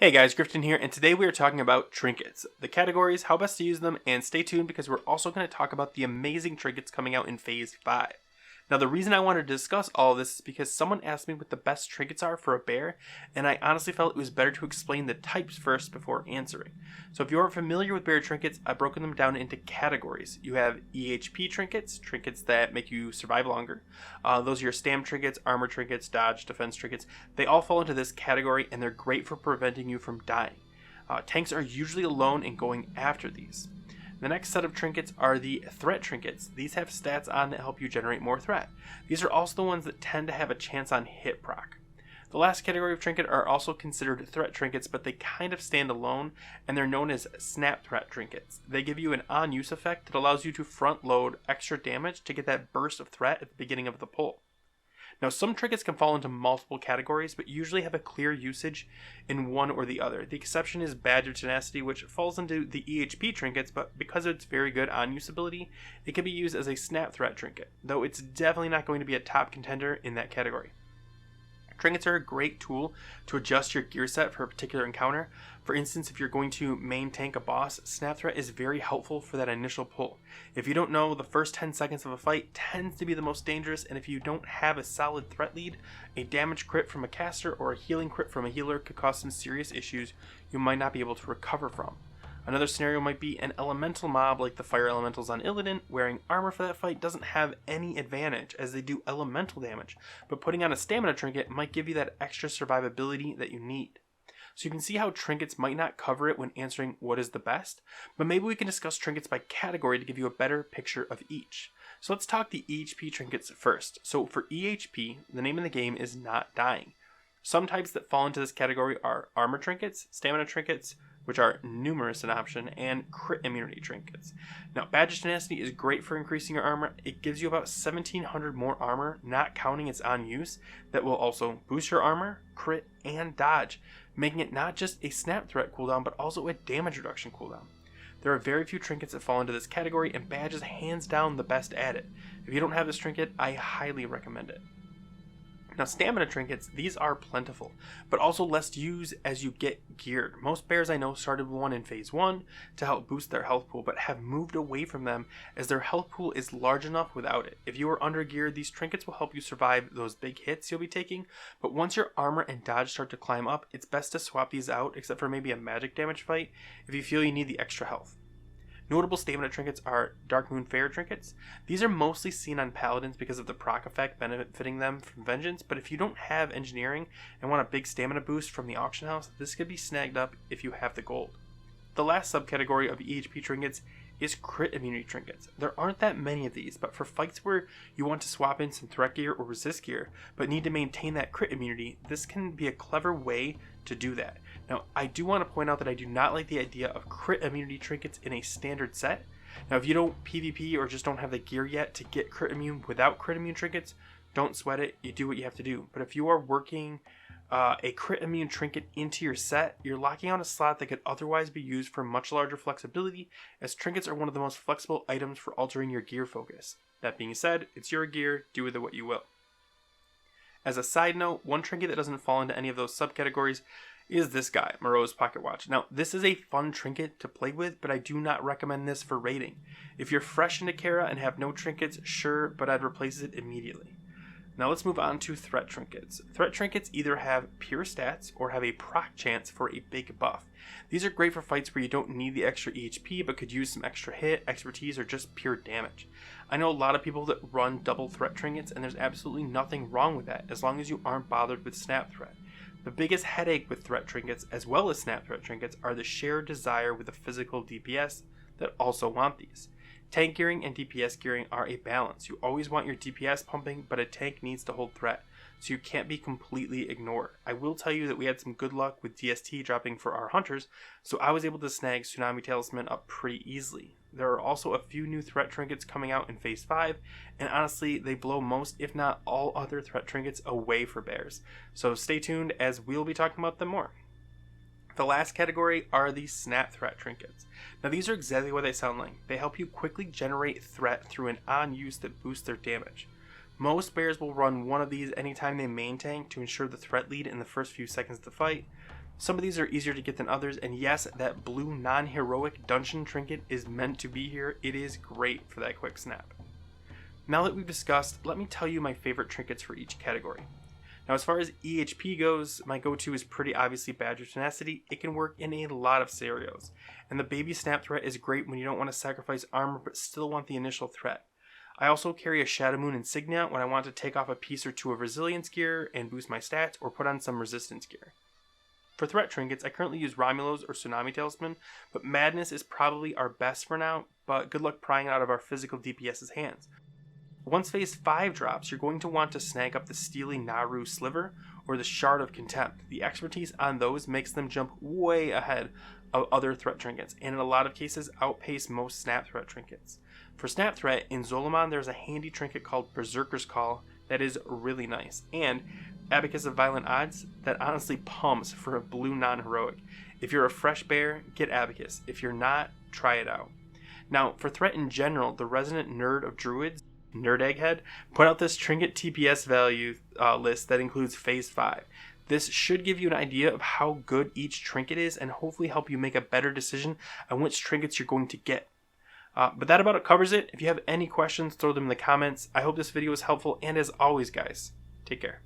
Hey guys, Grifton here, and today we are talking about trinkets, the categories, how best to use them, and stay tuned because we're also going to talk about the amazing trinkets coming out in Phase 5. Now the reason I wanted to discuss all of this is because someone asked me what the best trinkets are for a bear, and I honestly felt it was better to explain the types first before answering. So if you aren't familiar with bear trinkets, I've broken them down into categories. You have EHP trinkets, trinkets that make you survive longer. Those are your stam trinkets, armor trinkets, dodge, defense trinkets. They all fall into this category and they're great for preventing you from dying. Tanks are usually alone in going after these. The next set of trinkets are the threat trinkets. These have stats on that help you generate more threat. These are also the ones that tend to have a chance on hit proc. The last category of trinket are also considered threat trinkets, but they kind of stand alone, and they're known as snap threat trinkets. They give you an on-use effect that allows you to front load extra damage to get that burst of threat at the beginning of the pull. Now, some trinkets can fall into multiple categories, but usually have a clear usage in one or the other. The exception is Badger Tenacity, which falls into the EHP trinkets, but because of its very good on-use ability, it can be used as a snap threat trinket, though it's definitely not going to be a top contender in that category. Trinkets are a great tool to adjust your gear set for a particular encounter. For instance, if you're going to main tank a boss, Snap Threat is very helpful for that initial pull. If you don't know, the first 10 seconds of a fight tends to be the most dangerous, and if you don't have a solid threat lead, a damage crit from a caster or a healing crit from a healer could cause some serious issues you might not be able to recover from. Another scenario might be an elemental mob like the fire elementals on Illidan. Wearing armor for that fight doesn't have any advantage as they do elemental damage, but putting on a stamina trinket might give you that extra survivability that you need. So you can see how trinkets might not cover it when answering what is the best, but maybe we can discuss trinkets by category to give you a better picture of each. So let's talk the EHP trinkets first. So for EHP, the name of the game is not dying. Some types that fall into this category are armor trinkets, stamina trinkets, which are numerous in option, and crit immunity trinkets. Now, Badger Tenacity is great for increasing your armor. It gives you about 1700 more armor, not counting its on use, that will also boost your armor, crit, and dodge, making it not just a snap threat cooldown, but also a damage reduction cooldown. There are very few trinkets that fall into this category, and Badge is hands down the best at it. If you don't have this trinket, I highly recommend it. Now, stamina trinkets, these are plentiful, but also less used as you get geared. Most bears I know started with one in Phase 1 to help boost their health pool, but have moved away from them as their health pool is large enough without it. If you are under geared, these trinkets will help you survive those big hits you'll be taking, but once your armor and dodge start to climb up, it's best to swap these out, except for maybe a magic damage fight, if you feel you need the extra health. Notable stamina trinkets are Dark Moon Fair trinkets. These are mostly seen on paladins because of the proc effect benefiting them from Vengeance, but if you don't have engineering and want a big stamina boost from the auction house, this could be snagged up if you have the gold. The last subcategory of EHP trinkets is crit immunity trinkets. There aren't that many of these, but for fights where you want to swap in some threat gear or resist gear, but need to maintain that crit immunity, this can be a clever way to do that. Now, I do want to point out that I do not like the idea of crit immunity trinkets in a standard set. Now, if you don't PvP or just don't have the gear yet to get crit immune without crit immune trinkets, don't sweat it, you do what you have to do. But if you are working a crit immune trinket into your set, you're locking out a slot that could otherwise be used for much larger flexibility, as trinkets are one of the most flexible items for altering your gear focus. That being said, it's your gear, do with it what you will. As a side note, one trinket that doesn't fall into any of those subcategories is this guy, Moreau's Pocket Watch. Now, this is a fun trinket to play with, but I do not recommend this for raiding. If you're fresh into Kara and have no trinkets, sure, but I'd replace it immediately. Now let's move on to threat trinkets. Threat trinkets either have pure stats or have a proc chance for a big buff. These are great for fights where you don't need the extra EHP but could use some extra hit, expertise, or just pure damage. I know a lot of people that run double threat trinkets, and there's absolutely nothing wrong with that as long as you aren't bothered with snap threat. The biggest headache with threat trinkets as well as snap threat trinkets are the shared desire with the physical DPS that also want these. Tank gearing and DPS gearing are a balance. You always want your DPS pumping, but a tank needs to hold threat, so you can't be completely ignored. I will tell you that we had some good luck with DST dropping for our hunters, so I was able to snag Tsunami Talisman up pretty easily. There are also a few new threat trinkets coming out in Phase 5, and honestly, they blow most, if not all, other threat trinkets away for bears. So stay tuned as we'll be talking about them more. The last category are the snap threat trinkets. Now these are exactly what they sound like. They help you quickly generate threat through an on-use that boosts their damage. Most bears will run one of these anytime they main tank to ensure the threat lead in the first few seconds of the fight. Some of these are easier to get than others, and yes, that blue non-heroic dungeon trinket is meant to be here. It is great for that quick snap. Now that we've discussed, let me tell you my favorite trinkets for each category. Now, as far as EHP goes, my go-to is pretty obviously Badger Tenacity. It can work in a lot of scenarios. And the Baby Snap threat is great when you don't want to sacrifice armor but still want the initial threat. I also carry a Shadow Moon Insignia when I want to take off a piece or two of resilience gear and boost my stats or put on some resistance gear. For threat trinkets, I currently use Romulo's or Tsunami Talisman, but Madness is probably our best for now, but good luck prying it out of our physical DPS's hands. Once phase 5 drops, you're going to want to snag up the Steely Naru Sliver or the Shard of Contempt. The expertise on those makes them jump way ahead of other threat trinkets, and in a lot of cases outpace most snap threat trinkets. For snap threat, in Zolomon there's a handy trinket called Berserker's Call that is really nice, and Abacus of Violent Odds that honestly pumps for a blue non-heroic. If you're a fresh bear, get Abacus. If you're not, try it out. Now, for threat in general, the Resident Nerd of Druids, Nerd Egghead, put out this trinket TPS value list that includes phase 5. This should give you an idea of how good each trinket is and hopefully help you make a better decision on which trinkets you're going to get. But that about covers it. If you have any questions, throw them in the comments. I hope this video was helpful, and as always guys, take care.